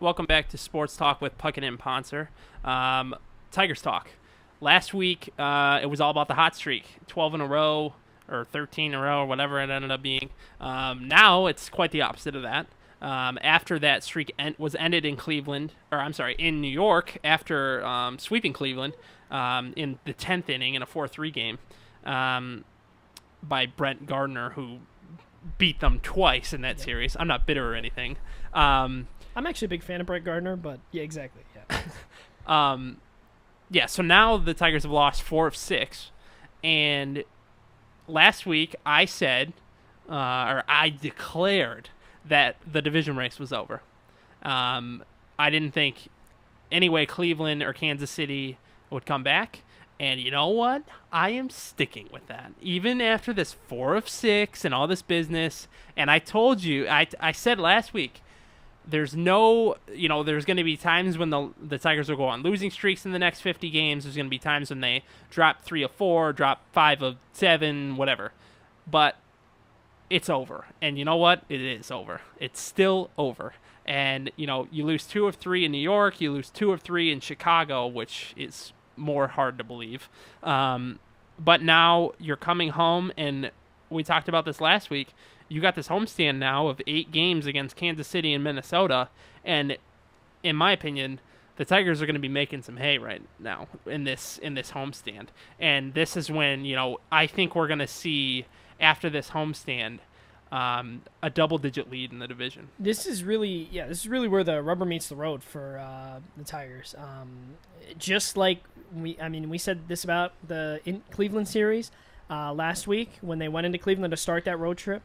Welcome back to Sports Talk with Puckett and Pontzer. Tigers Talk. Last week, it was all about the hot streak. 12 in a row, or 13 in a row, or whatever it ended up being. Now, it's quite the opposite of that. After that streak was ended in in New York, after sweeping Cleveland in the 10th inning in a 4-3 game by Brent Gardner, who beat them twice in that series. I'm not bitter or anything. I'm actually a big fan of Brett Gardner, but yeah, exactly. Yeah. So now the Tigers have lost 4 of 6, and last week I said, or I declared that the division race was over. I didn't think any way Cleveland or Kansas City would come back, and you know what? I am sticking with that, even after this 4 of 6 and all this business. And I told you, I said last week, there's going to be times when the Tigers will go on losing streaks in the next 50 games. There's going to be times when they drop 3 of 4, drop 5 of 7, whatever. But it's over. And you know what? It is over. It's still over. And, you lose 2 of 3 in New York. You lose 2 of 3 in Chicago, which is more hard to believe. But now you're coming home, and we talked about this last week. You got this homestand now of 8 games against Kansas City and Minnesota, and in my opinion, the Tigers are going to be making some hay right now in this homestand. And this is when, I think we're going to see, after this homestand, a double-digit lead in the division. This is really where the rubber meets the road for the Tigers. Just like we said this about the Cleveland series last week when they went into Cleveland to start that road trip.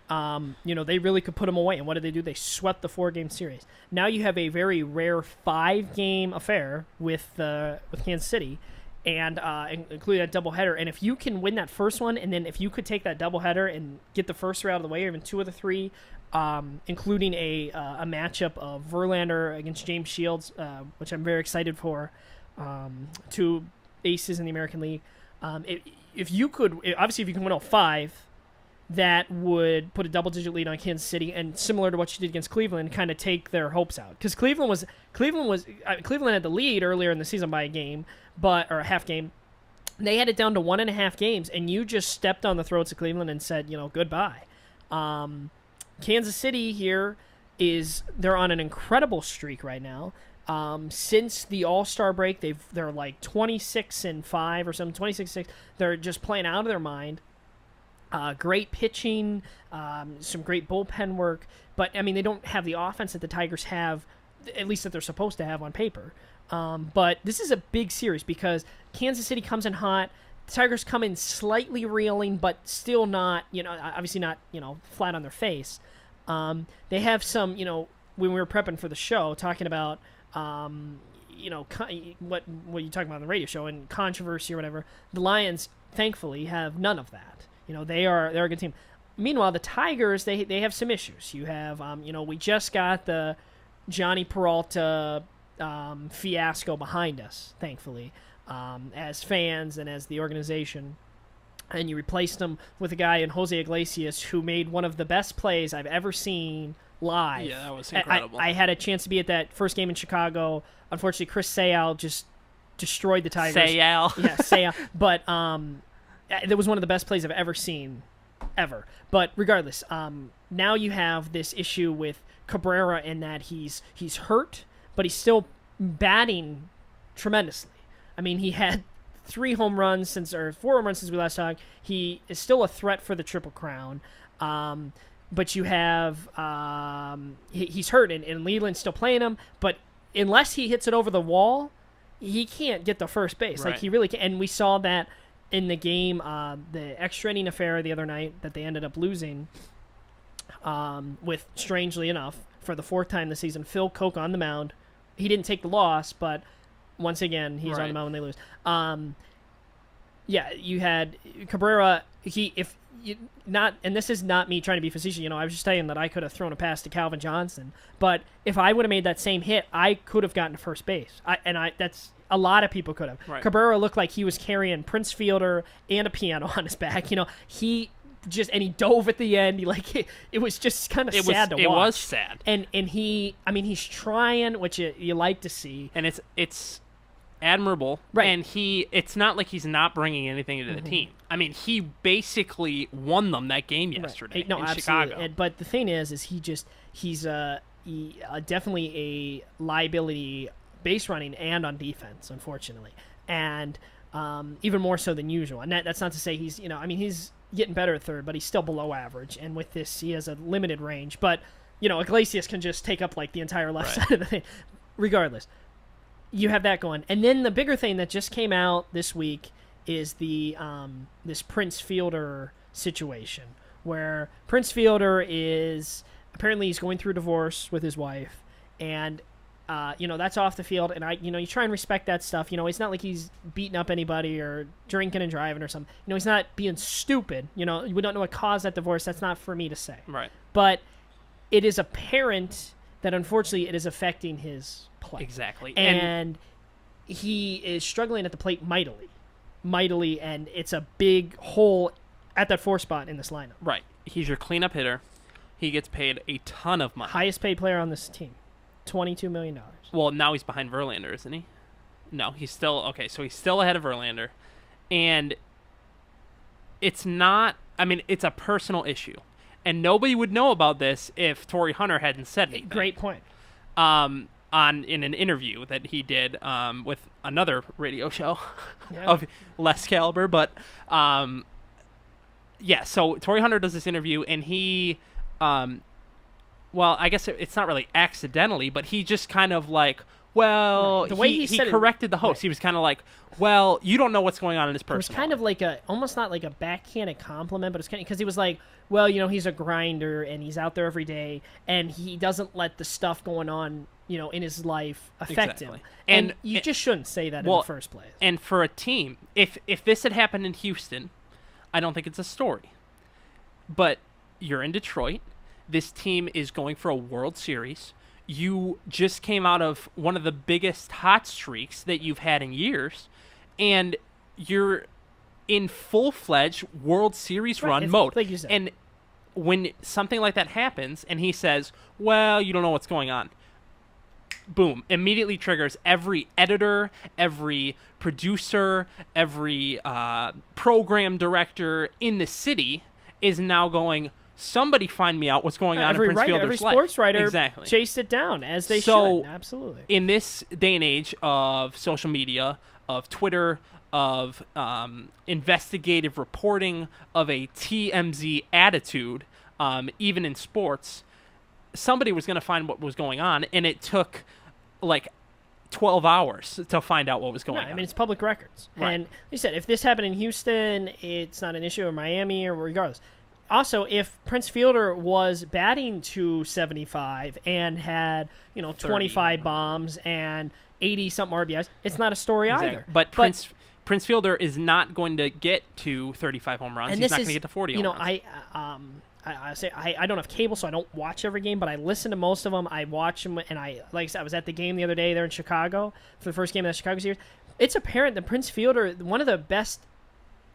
They really could put them away. And what did they do? They swept the 4-game series. Now you have a very rare 5-game affair with Kansas City, and including that doubleheader. And if you can win that first one, and then if you could take that doubleheader and get the first 3 out of the way, or even 2 of the 3, including a matchup of Verlander against James Shields, which I'm very excited for, 2 aces in the American League. If you can win all 5, that would put a double-digit lead on Kansas City, and similar to what you did against Cleveland, kind of take their hopes out. Because Cleveland had the lead earlier in the season by a game, or a half game. They had it down to 1.5 games, and you just stepped on the throats of Cleveland and said, goodbye. Kansas City here they're on an incredible streak right now. Since the All-Star break, they're like 26-5 or something, 26-6. They're just playing out of their mind. Great pitching, some great bullpen work, but they don't have the offense that the Tigers have, at least that they're supposed to have on paper. But this is a big series because Kansas City comes in hot. The Tigers come in slightly reeling, but still not, obviously not, flat on their face. They have some, when we were prepping for the show, talking about, what you talking about on the radio show and controversy or whatever. The Lions, thankfully, have none of that. They're a good team. Meanwhile, the Tigers, they have some issues. You have, we just got the Johnny Peralta fiasco behind us, thankfully, as fans and as the organization. And you replaced him with a guy in Jose Iglesias who made one of the best plays I've ever seen live. Yeah, that was incredible. I had a chance to be at that first game in Chicago. Unfortunately, Chris Sale just destroyed the Tigers. Sale. Yeah, Sale. But that was one of the best plays I've ever seen, ever. But regardless, now you have this issue with Cabrera in that he's hurt, but he's still batting tremendously. He had 4 home runs since we last talked. He is still a threat for the Triple Crown. But you have he's hurt, and Leland's still playing him. But unless he hits it over the wall, he can't get the first base. Right. Like he really can. And we saw that in the game, the extra inning affair the other night that they ended up losing with, strangely enough, for the 4th time this season, Phil Koch on the mound. He didn't take the loss, but once again, he's on the mound when they lose. You had Cabrera. And this is not me trying to be facetious. I was just saying that I could have thrown a pass to Calvin Johnson, but if I would have made that same hit, I could have gotten to first base. That's a lot of people could have. Right. Cabrera looked like he was carrying Prince Fielder and a piano on his back. He and he dove at the end. It was just kind of sad to watch. It was sad. And he's trying, which you like to see. And it's admirable. Right. And it's not like he's not bringing anything into the team. I mean, he basically won them that game yesterday in absolutely. Chicago. But the thing is he's definitely a liability base running and on defense, unfortunately. And even more so than usual. And that's not to say he's getting better at third, but he's still below average. And with this, he has a limited range. But, Iglesias can just take up like the entire left side of the thing. Regardless, you have that going. And then the bigger thing that just came out this week is the this Prince Fielder situation, where Prince Fielder is apparently he's going through a divorce with his wife, and that's off the field. And you try and respect that stuff. It's not like he's beating up anybody or drinking and driving or something. He's not being stupid. We don't know what caused that divorce. That's not for me to say. Right. But it is apparent that unfortunately it is affecting his play. Exactly. And he is struggling at the plate mightily, and it's a big hole at that 4 spot in this lineup. Right. He's your cleanup hitter. He gets paid a ton of money. Highest paid player on this team, $22 million. Well, now he's behind Verlander, isn't he? No, he's still okay. So he's still ahead of Verlander, and it's not. I mean, it's a personal issue, and nobody would know about this if Torrey Hunter hadn't said anything. Great point. In an interview that he did with another radio show of less caliber, but so Torrey Hunter does this interview, and he I guess it's not really accidentally, but he just kind of like, the way he corrected the host. He was kind of like, you don't know what's going on in his personal life. It was kind of like almost not like a backhanded compliment, but it's kind of because he was like, he's a grinder and he's out there every day and he doesn't let the stuff going on, in his life affect him. And you just shouldn't say that in the first place. And for a team, if this had happened in Houston, I don't think it's a story. But you're in Detroit. This team is going for a World Series. You just came out of one of the biggest hot streaks that you've had in years, and you're in full-fledged World Series run mode. Like you said. And when something like that happens, and he says, you don't know what's going on, boom, immediately triggers every editor, every producer, every program director in the city is now going, somebody find me out what's going on in Prince Fielder's every life. sports writer exactly. chased it down, as they should. Absolutely. In this day and age of social media, of Twitter, of investigative reporting, of a TMZ attitude, even in sports, somebody was going to find what was going on, and it took like 12 hours to find out what was going on. I mean, it's public records. Right. And like you said, if this happened in Houston, it's not an issue, or Miami, or regardless. Also, if Prince Fielder was batting .275 and had 25 bombs and 80-something RBIs, it's not a story either. But Prince Fielder is not going to get to 35 home runs. He's not going to get to 40 home runs. I don't have cable, so I don't watch every game, but I listen to most of them. I watch them, and like I said, I was at the game the other day there in Chicago for the first game of the Chicago series. It's apparent that Prince Fielder, one of the best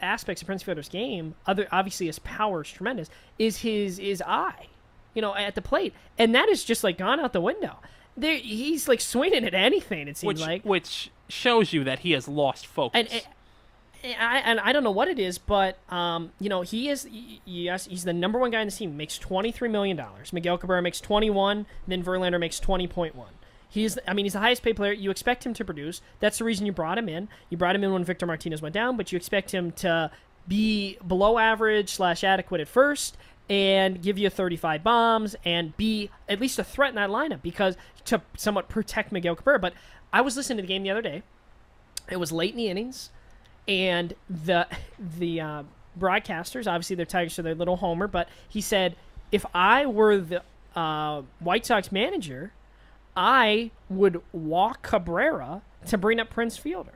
aspects of Prince Fielder's game, obviously his power is tremendous, is his eye, at the plate, and that is just like gone out the window. He's like swinging at anything. It seems which shows you that he has lost focus. And I don't know what it is, but he is he's the number one guy in the team. Makes $23 million. Miguel Cabrera makes 21. Then Verlander makes 20.1. He's the highest paid player. You expect him to produce. That's the reason you brought him in. You brought him in when Victor Martinez went down, but you expect him to be below average / adequate at first and give you 35 bombs and be at least a threat in that lineup because to somewhat protect Miguel Cabrera. But I was listening to the game the other day. It was late in the innings, and the broadcasters, obviously they're Tigers, so they're a little homer, but he said, if I were the White Sox manager, I would walk Cabrera to bring up Prince Fielder.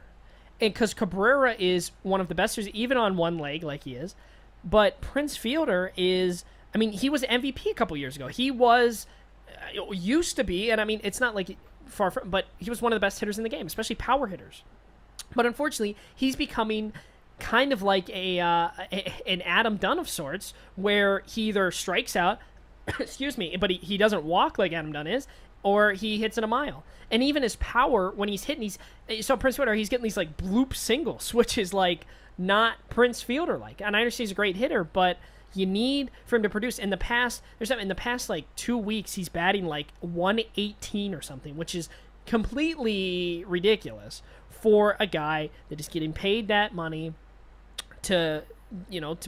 And because Cabrera is one of the best, even on one leg like he is. But Prince Fielder is, he was MVP a couple years ago. He was, used to be, and it's not like far from, but he was one of the best hitters in the game, especially power hitters. But unfortunately, he's becoming kind of like an Adam Dunn of sorts, where he either strikes out, excuse me, but he doesn't walk like Adam Dunn is, or he hits it a mile. And even his power when he's hitting, so Prince Fielder, he's getting these like bloop singles, which is like not Prince Fielder like. And I understand he's a great hitter, but you need for him to produce. In the past, like 2 weeks, he's batting like 118 or something, which is completely ridiculous for a guy that is getting paid that money to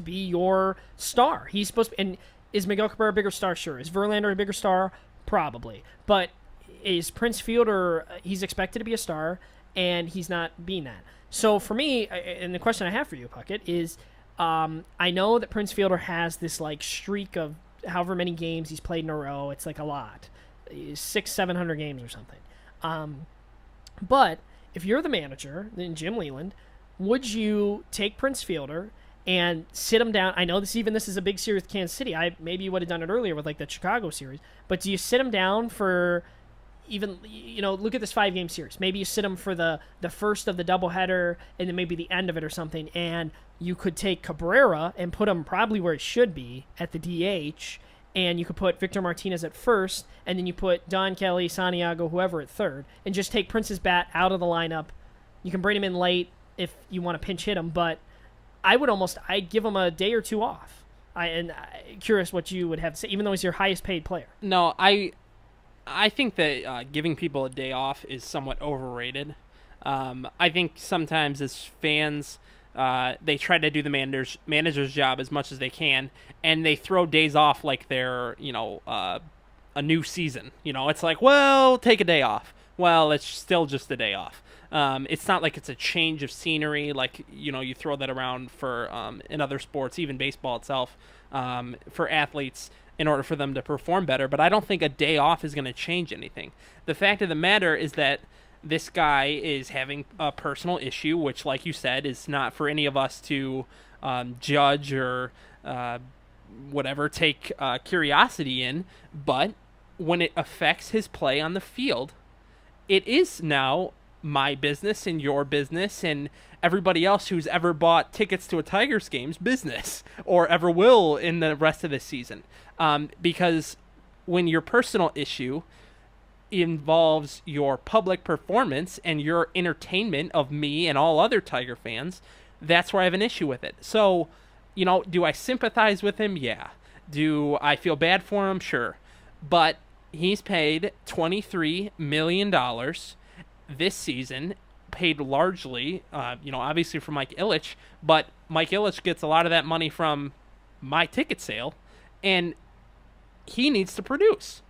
be your star. He's supposed to, and is Miguel Cabrera a bigger star? Sure. Is Verlander a bigger star? Probably. But is Prince Fielder, he's expected to be a star, and he's not being that. So for me, and the question I have for you, Puckett, is I know that Prince Fielder has this like streak of however many games he's played in a row. It's like a lot. 600-700 games or something. But if you're the manager, then Jim Leland, would you take Prince Fielder and sit him down? I know this is a big series with Kansas City. Maybe you would have done it earlier with like the Chicago series. But do you sit him down for even, look at this 5-game series. Maybe you sit him for the first of the doubleheader and then maybe the end of it or something. And you could take Cabrera and put him probably where he should be at the DH. And you could put Victor Martinez at first, and then you put Don Kelly, Santiago, whoever at third, and just take Prince's bat out of the lineup. You can bring him in late if you want to pinch hit him, but I'd give him a day or two off. I'm curious what you would have to say, even though he's your highest paid player. No, I think that giving people a day off is somewhat overrated. I think sometimes as fans, they try to do the manager's job as much as they can, and they throw days off like they're, a new season. It's like, well, take a day off. Well, it's still just a day off. It's not like it's a change of scenery, like, you throw that around for in other sports, even baseball itself, for athletes in order for them to perform better. But I don't think a day off is going to change anything. The fact of the matter is that this guy is having a personal issue, which, like you said, is not for any of us to judge or take curiosity in. But when it affects his play on the field, it is now my business and your business and everybody else who's ever bought tickets to a Tigers game's business or ever will in the rest of the season. Because when your personal issue involves your public performance and your entertainment of me and all other Tiger fans, that's where I have an issue with it. So, do I sympathize with him? Yeah. Do I feel bad for him? Sure. But he's paid $23 million this season, paid largely, obviously from Mike Ilitch, but Mike Ilitch gets a lot of that money from my ticket sale, and he needs to produce.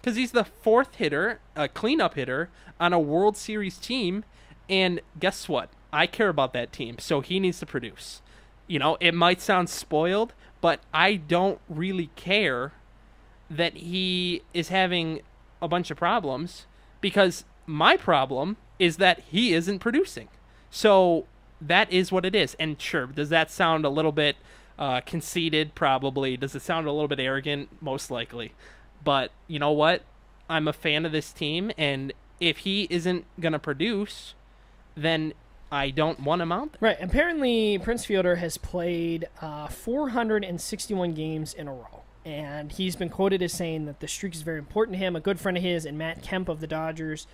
Because he's the fourth hitter, a cleanup hitter, on a World Series team. And guess what? I care about that team, so he needs to produce. It might sound spoiled, but I don't really care that he is having a bunch of problems, because my problem is that he isn't producing. So that is what it is. And sure, does that sound a little bit conceited? Probably. Does it sound a little bit arrogant? Most likely. But you know what? I'm a fan of this team, and if he isn't going to produce, then I don't want him out there. Right. Apparently, Prince Fielder has played 461 games in a row, and he's been quoted as saying that the streak is very important to him. A good friend of his, and Matt Kemp of the Dodgers,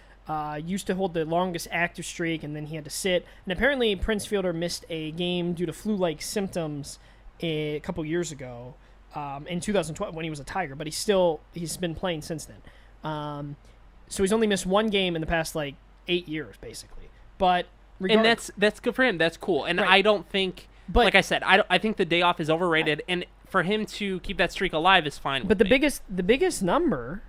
used to hold the longest active streak, and then he had to sit. And apparently, Prince Fielder missed a game due to flu-like symptoms a couple years ago. In 2012 when he was a Tiger, but he's been playing since then. So he's only missed one game in the past 8 years, basically. But and that's good for him. That's cool. And right. I don't think, like I said, I think the day off is overrated, and for him to keep that streak alive is fine. But the biggest number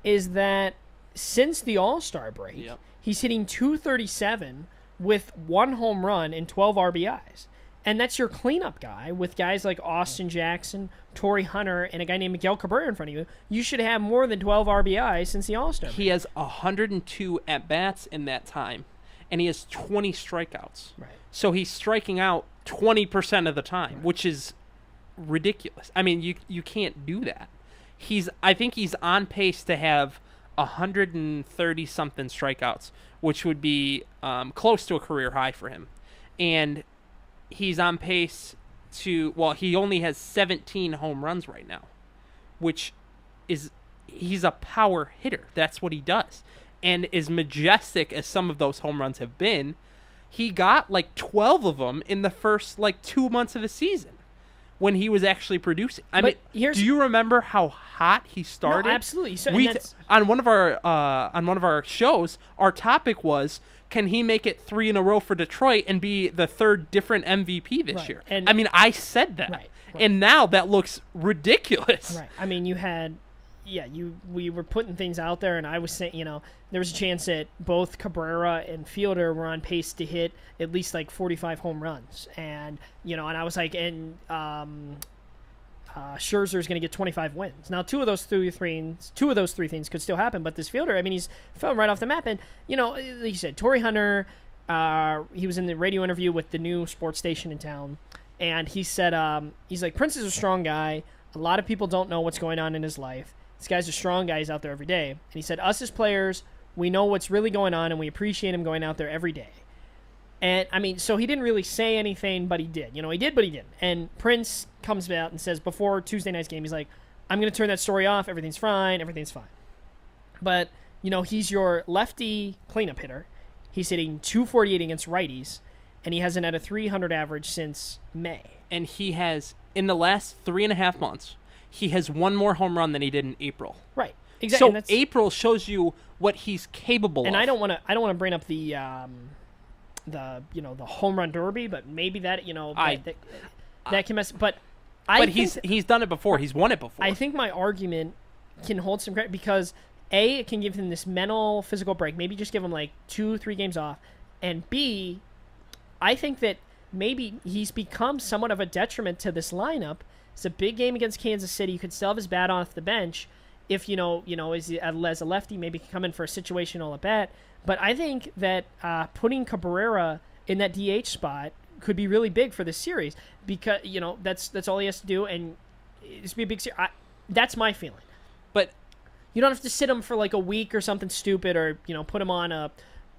is that since the All-Star break, he's hitting .237 with 1 home run and 12 RBIs. And that's your cleanup guy with guys like Austin Jackson, Torrey Hunter, and a guy named Miguel Cabrera in front of you. You should have more than 12 RBIs since the All-Star break. He has 102 at-bats in that time, and he has 20 strikeouts. Right. So he's striking out 20% of the time, which is ridiculous. I mean, you can't do that. I think he's on pace to have 130-something strikeouts, which would be close to a career high for him. And he's on pace to, well, he only has 17 home runs right now, which is, he's a power hitter. That's what he does. And as majestic as some of those home runs have been, he got like 12 of them in the first like 2 months of the season when he was actually producing. I mean, do you remember how hot he started? No, absolutely. So, on one of our shows, our topic was, can he make it 3 in a row for Detroit and be the third different MVP this year? And I mean, I said that, right. And now that looks ridiculous. Right. I mean, we were putting things out there, and I was saying, there was a chance that both Cabrera and Fielder were on pace to hit at least like 45 home runs, and and I was like, Scherzer's going to get 25 wins. Now, two of those three things could still happen, but this Fielder, I mean, he's fell right off the map, and like you said, Torrey Hunter, he was in the radio interview with the new sports station in town, and he said, he's like, Prince is a strong guy. A lot of people don't know what's going on in his life. This guy's a strong guy. He's out there every day. And he said, us as players, we know what's really going on, and we appreciate him going out there every day. And, I mean, so he didn't really say anything, but he did. He did, but he didn't. And Prince comes out and says before Tuesday night's game, he's like, I'm going to turn that story off. Everything's fine. But, he's your lefty cleanup hitter. He's hitting .248 against righties, and he hasn't had a .300 average since May. And he has, in the last 3.5 months, he has one more home run than he did in April. Right. Exactly. So April shows you what he's capable of. And I don't want to bring up the home run derby, but maybe that that can mess. But he's done it before. He's won it before. I think my argument can hold some credit because A, it can give him this mental, physical break. Maybe just give him like 2-3 games off, and B, I think that maybe he's become somewhat of a detriment to this lineup. It's a big game against Kansas City. You could still have his bat off the bench if, as a lefty, maybe come in for a situational at bat. But I think that putting Cabrera in that DH spot could be really big for this series because, that's all he has to do, and it's be a big series. That's my feeling. But you don't have to sit him for like a week or something stupid or, put him on a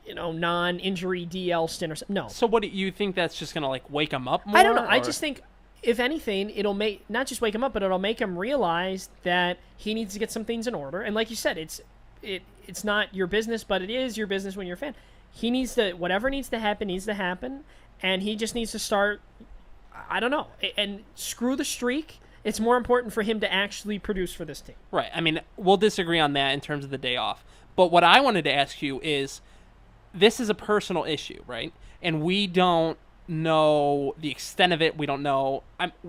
non-injury DL stint or something. No. So what do you think that's just going to like wake him up more? I don't know. I just think, if anything, it'll make not just wake him up, but it'll make him realize that he needs to get some things in order. And like you said, it's not your business, but it is your business when you're a fan. He needs to, whatever needs to happen, and he just needs to start, I don't know, and screw the streak. It's more important for him to actually produce for this team. Right. I mean, we'll disagree on that in terms of the day off. But what I wanted to ask you is, this is a personal issue, right? And we don't know the extent of it. We don't know.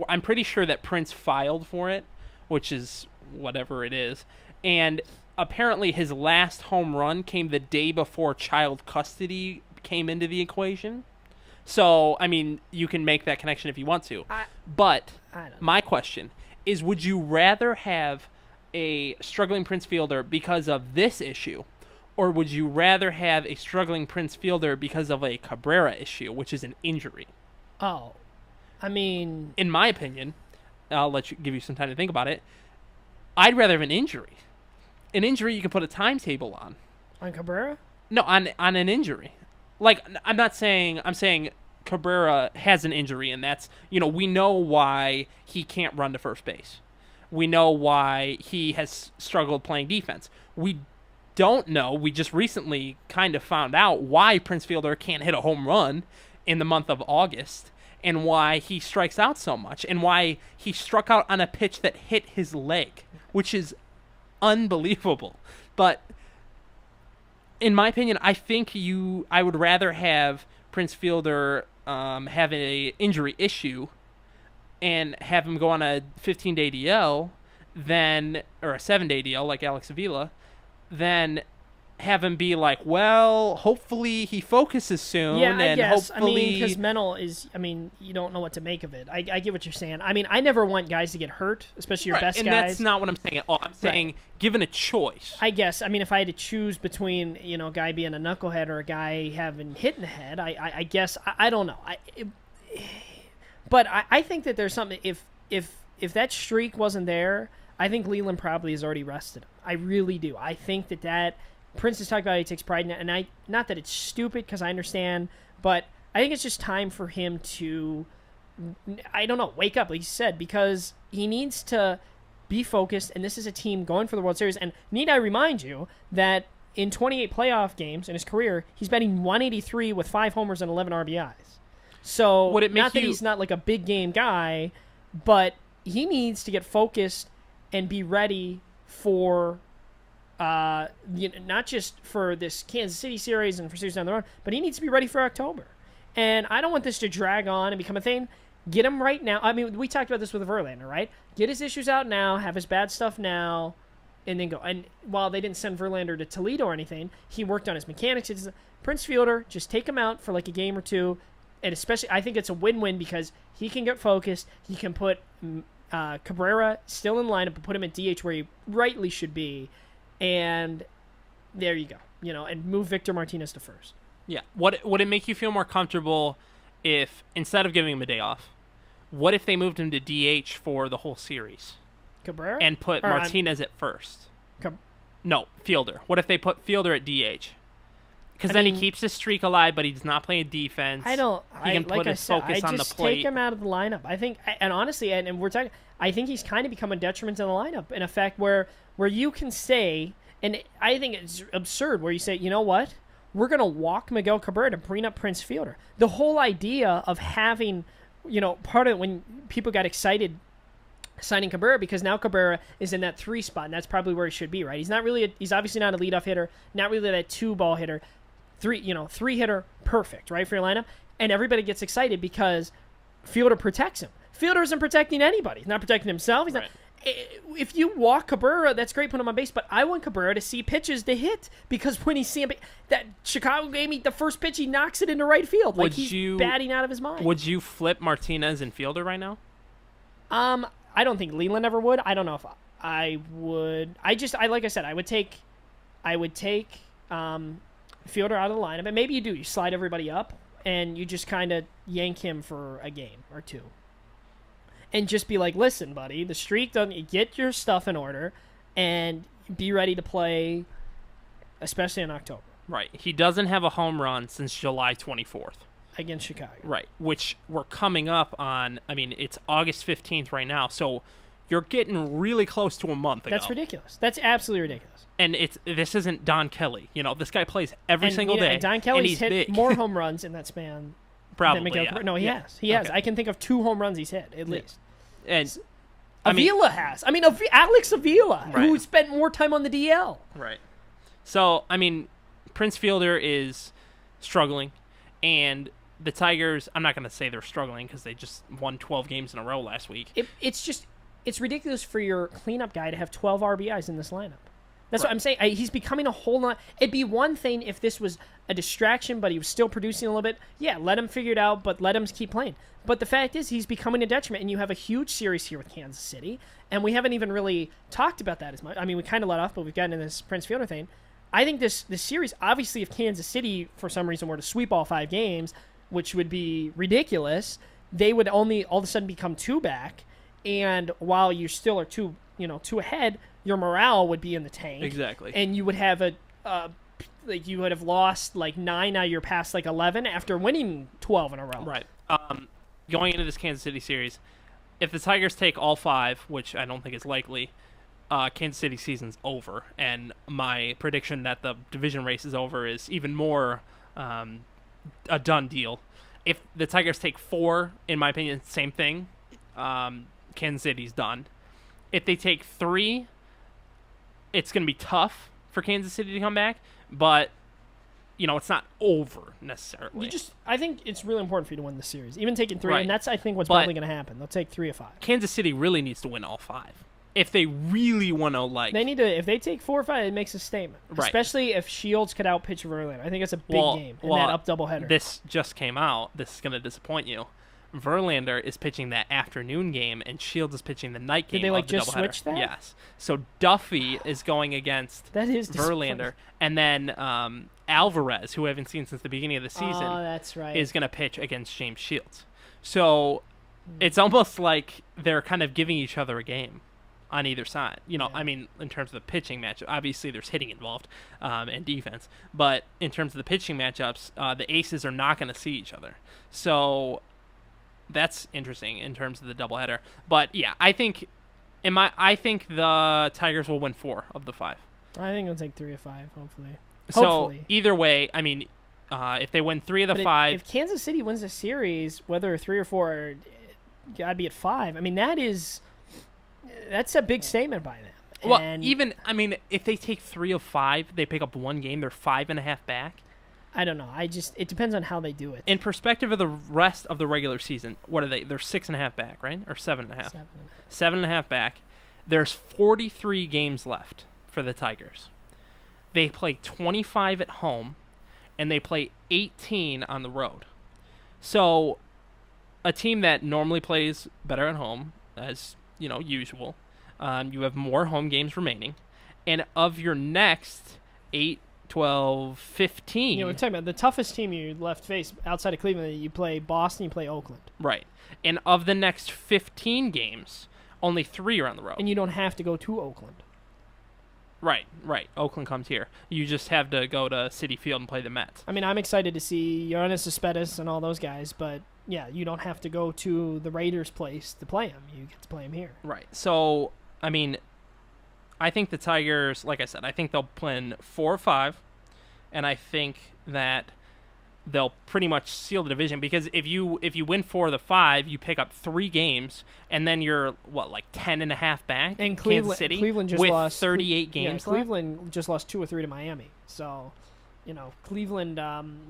I'm pretty sure that Prince filed for it, which is whatever it is. And apparently his last home run came the day before child custody came into the equation. So, I mean, you can make that connection if you want to. But my question is, would you rather have a struggling Prince Fielder because of this issue, or would you rather have a struggling Prince Fielder because of a Cabrera issue, which is an injury? Oh, I mean, in my opinion, I'll give you some time to think about it. I'd rather have an injury. An injury you can put a timetable on. On Cabrera? No, on an injury. Like, I'm saying Cabrera has an injury, and that's, we know why he can't run to first base. We know why he has struggled playing defense. We don't know. We just recently kind of found out why Prince Fielder can't hit a home run in the month of August, and why he strikes out so much, and why he struck out on a pitch that hit his leg, which is unbelievable. But in my opinion, I think I would rather have Prince Fielder have an injury issue and have him go on a 15-day DL or a 7-day DL like Alex Avila, than have him be like, well, hopefully he focuses soon. Yeah, I guess. Hopefully, because mental is, you don't know what to make of it. I get what you're saying. I mean, I never want guys to get hurt, especially your best and guys. And that's not what I'm saying at all. I'm saying, given a choice. I guess. I mean, if I had to choose between, a guy being a knucklehead or a guy having hit in the head, I guess, I don't know. But I think that there's something, if that streak wasn't there, I think Leland probably has already rested him. I really do. I think that Prince has talked about he takes pride in it, and not that it's stupid, because I understand, but I think it's just time for him to, I don't know, wake up, like you said, because he needs to be focused, and this is a team going for the World Series. And need I remind you that in 28 playoff games in his career, he's batting 183 with 5 homers and 11 RBIs. So, Would it make not that he's not like a big game guy, but he needs to get focused and be ready for not just for this Kansas City series and for series down the road, but he needs to be ready for October. And I don't want this to drag on and become a thing. Get him right now. I mean, we talked about this with Verlander, right? Get his issues out now, have his bad stuff now, and then go. And while they didn't send Verlander to Toledo or anything, he worked on his mechanics. Prince Fielder, just take him out for like a game or two. And especially, I think it's a win-win because he can get focused. He can put Cabrera still in lineup and put him at DH where he rightly should be. And there you go. And move Victor Martinez to first. Yeah. Would it make you feel more comfortable if, instead of giving him a day off, what if they moved him to DH for the whole series? Cabrera? And put Martinez at first? No, Fielder. What if they put Fielder at DH? Because then he keeps his streak alive, but he's not playing defense. He can put his focus on the plate. Take him out of the lineup. I think, and honestly, and we're talking, I think he's kind of become a detriment to the lineup in effect where you can say, and I think it's absurd where you say, you know what? We're going to walk Miguel Cabrera to bring up Prince Fielder. The whole idea of having, part of it when people got excited signing Cabrera because now Cabrera is in that 3 spot, and that's probably where he should be, right? He's obviously not a leadoff hitter, not really that 2-ball hitter. 3 hitter, perfect, right, for your lineup. And everybody gets excited because Fielder protects him. Fielder isn't protecting anybody. He's not protecting himself. He's not. If you walk Cabrera, that's great, put him on base. But I want Cabrera to see pitches to hit because when he see him, that Chicago game, the first pitch, he knocks it into right field. Like he's batting out of his mind. Would you flip Martinez and Fielder right now? I don't think Leland ever would. I don't know if I would. Like I said, I would take Fielder out of the lineup, and maybe you do. You slide everybody up, and you just kind of yank him for a game or two. And just be like, listen, buddy, the streak doesn't... Get your stuff in order, and be ready to play, especially in October. Right. He doesn't have a home run since July 24th. Against Chicago. Right, which we're coming up on... I mean, it's August 15th right now, so you're getting really close to a month ago. That's ridiculous. That's absolutely ridiculous. And this isn't Don Kelly. This guy plays every single day. Don Kelly's hit big. more home runs in that span. Probably, yeah. No, he has. He has. I can think of 2 home runs he's hit, at least. And Avila has. I mean, Alex Avila, who spent more time on the DL. Right. So, I mean, Prince Fielder is struggling, and the Tigers, I'm not going to say they're struggling because they just won 12 games in a row last week. It's ridiculous for your cleanup guy to have 12 RBIs in this lineup. That's what I'm saying. He's becoming a whole lot. It'd be one thing if this was a distraction, but he was still producing a little bit. Yeah, let him figure it out, but let him keep playing. But the fact is, he's becoming a detriment, and you have a huge series here with Kansas City, and we haven't even really talked about that as much. I mean, we kind of let off, but we've gotten into this Prince Fielder thing. I think this series, obviously, if Kansas City, for some reason, were to sweep all 5 games, which would be ridiculous, they would only all of a sudden become 2 back, and while you still are 2 ahead, your morale would be in the tank. Exactly. And you would have you would have lost 9 out of your past 11 after winning 12 in a row. Right. Going into this Kansas City series, if the Tigers take all 5, which I don't think is likely, Kansas City season's over. And my prediction that the division race is over is even more a done deal. If the Tigers take 4, in my opinion, same thing. Kansas City's done. If they take 3, it's going to be tough for Kansas City to come back, but it's not over necessarily. I think it's really important for you to win the series, even taking 3, right. and that's I think what's probably going to happen. They'll take 3 of 5. Kansas City really needs to win all 5 if they really want to They need to. If they take 4 or 5, it makes a statement, right. Especially if Shields could outpitch Verlander. I think it's a big game in that up doubleheader. This just came out. This is going to disappoint you. Verlander is pitching that afternoon game, and Shields is pitching the night game. Did they of the just doubleheader. switch that? Yes. So Duffy is going against that is Verlander, and then Alvarez, who we haven't seen since the beginning of the season, that's right. is going to pitch against James Shields. So it's almost like they're kind of giving each other a game. on either side. Yeah. I mean, in terms of the pitching matchup, obviously there's hitting involved and defense, but in terms of the pitching matchups, the aces are not going to see each other. So that's interesting in terms of the doubleheader. But yeah, I think the Tigers will win 4 of the 5. I think it'll take 3 of 5, hopefully. So Hopefully. either way, I mean, if they win 3 of the But 5, if Kansas City wins the series, whether 3 or 4, I'd be at 5. I mean, that's a big statement by them. well, And even I mean, if they take 3 of 5, they pick up 1 game. They're 5.5 back. I don't know. It depends on how they do it. In perspective of the rest of the regular season, what are they? They're 6.5 back, right? Or 7.5? 7.5 back. There's 43 games left for the Tigers. They play 25 at home, and they play 18 on the road. So, a team that normally plays better at home, as usual, you have more home games remaining, and of your next 8, 12, 15. We're talking about the toughest team you left face outside of Cleveland. You play Boston, you play Oakland. Right. And of the next 15 games, only 3 are on the road. And you don't have to go to Oakland. Right. Oakland comes here. You just have to go to Citi Field and play the Mets. I mean, I'm excited to see Yoenis Cespedes and all those guys, but yeah, you don't have to go to the Raiders' place to play them. You get to play them here. Right. So, I mean, I think the Tigers, like I said, I think they'll win 4 or 5, and I think that they'll pretty much seal the division because if you win 4 of the 5, you pick up 3 games, and then you're like 10.5 back. And Kansas City Cleveland just with lost 38 games. Yeah, left. Cleveland just lost 2 or 3 to Miami, so Cleveland,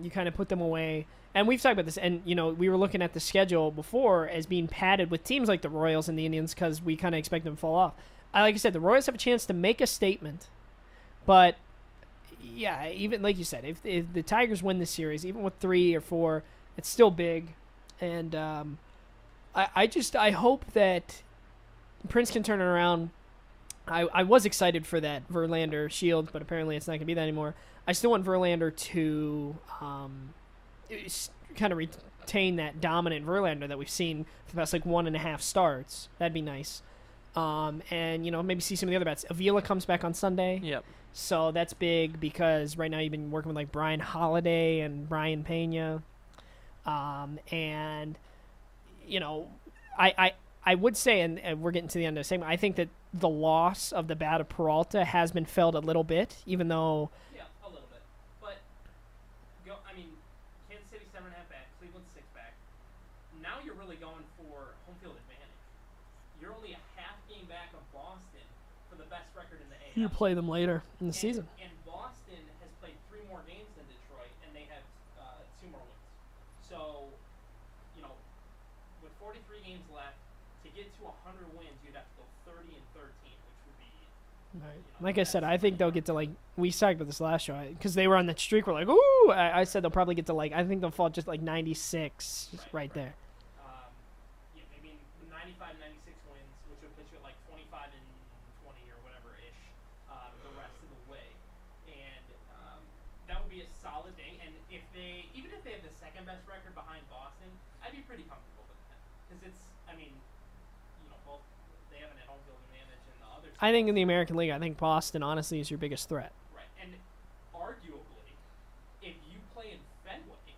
you kind of put them away. And we've talked about this, and we were looking at the schedule before as being padded with teams like the Royals and the Indians because we kind of expect them to fall off. Like I said, the Royals have a chance to make a statement, but yeah, even like you said, if the Tigers win this series, even with 3 or 4, it's still big, and I hope that Prince can turn it around. I was excited for that Verlander Shield, but apparently it's not going to be that anymore. I still want Verlander to kind of retain that dominant Verlander that we've seen for the past 1.5 starts. That'd be nice. And maybe see some of the other bats. Avila comes back on Sunday. Yep. So that's big because right now you've been working with Brian Holiday and Brian Pena. And I would say, and we're getting to the end of the segment, I think that the loss of the bat of Peralta has been felt a little bit, even though a little bit. But Kansas City 7.5 back, Cleveland 6 back. Now you're really going for home field advantage. You're only a half game back of Boston for the best record in the AL. you play them later in the season. And Boston has played 3 more games than Detroit, and they have 2 more wins. So, with 43 games left, to get to 100 wins, you'd have to go 30-13, which would be. Right. Like I said, I think they'll get to we talked about this last show because they were on that streak. We're like, ooh! I said they'll probably get to I think they'll fall just 96 right there. Yeah, maybe 95, 96 wins, which would put you at 25 and 20 or whatever ish the rest of the way, and that would be a solid thing. And even if they have the second best record behind Boston, I'd be pretty comfortable with that because it's both they have an at-home field advantage and the other. I think in the American League, I think Boston honestly is your biggest threat. Right, and arguably, if you play in Fenway,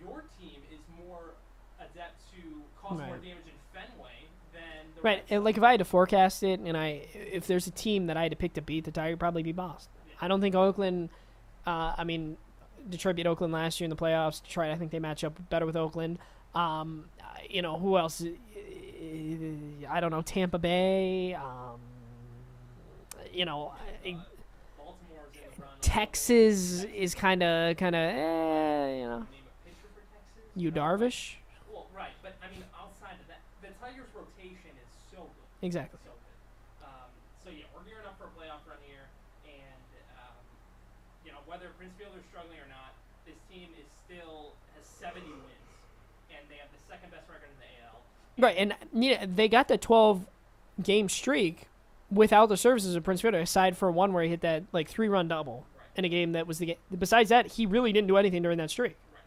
your team is more adept to cause more damage in Fenway than the Right, and if I had to forecast it, and if there's a team that I had to pick to beat the Tiger, it'd probably be Boston. Yeah. I don't think Oakland. Detroit beat Oakland last year in the playoffs. Detroit, I think they match up better with Oakland. Who else? I don't know. Tampa Bay. Texas is kind of. You Darvish. Well, right, but outside of that, the Tigers' rotation is so good. Exactly. So good. So yeah, we're gearing up for a playoff run here, and whether Prince Fielder's struggling or not, this team has 70 wins, and they have the second best record in the AL. Right, and they got the 12-game streak without the services of Prince Fielder, aside for one where he hit that 3-run double in a game that was the game. Besides that, he really didn't do anything during that streak. Right,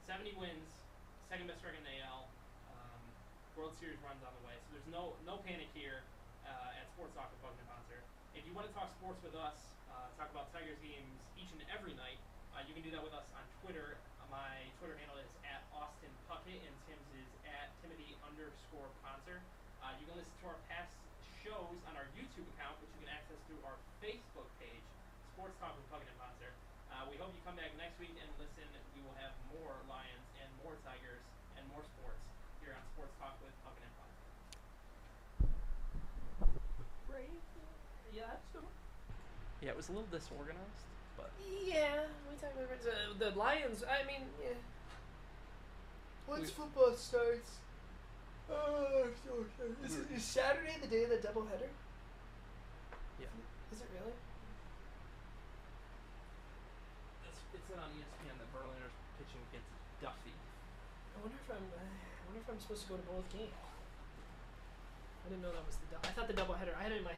70 wins, second best record in the AL. World Series runs on the way, so there's no panic here at Sports Talk Tigers games each and every night, you can do that with us on Twitter. My Twitter handle is at Austin Puckett, and Tim's is at Timothy_Pontzer. You can listen to our past shows on our YouTube account, which you can access through our Facebook page, Sports Talk with Puckett and Pontzer. We hope you come back next week and listen. We will have more Lions and more Tigers and more sports here on Sports Talk with Puckett and Pontzer. Right. Yeah, that's good. Yeah, it was a little disorganized, but Yeah, we talk about the Lions. I mean, yeah. Once We- football starts, oh, I'm so excited. Is Saturday the day of the doubleheader? yeah, Is it really? it's on ESPN that Verlander's pitching against Duffy. I wonder if I'm supposed to go to both games. I didn't know that was the. I thought the doubleheader. I had it in my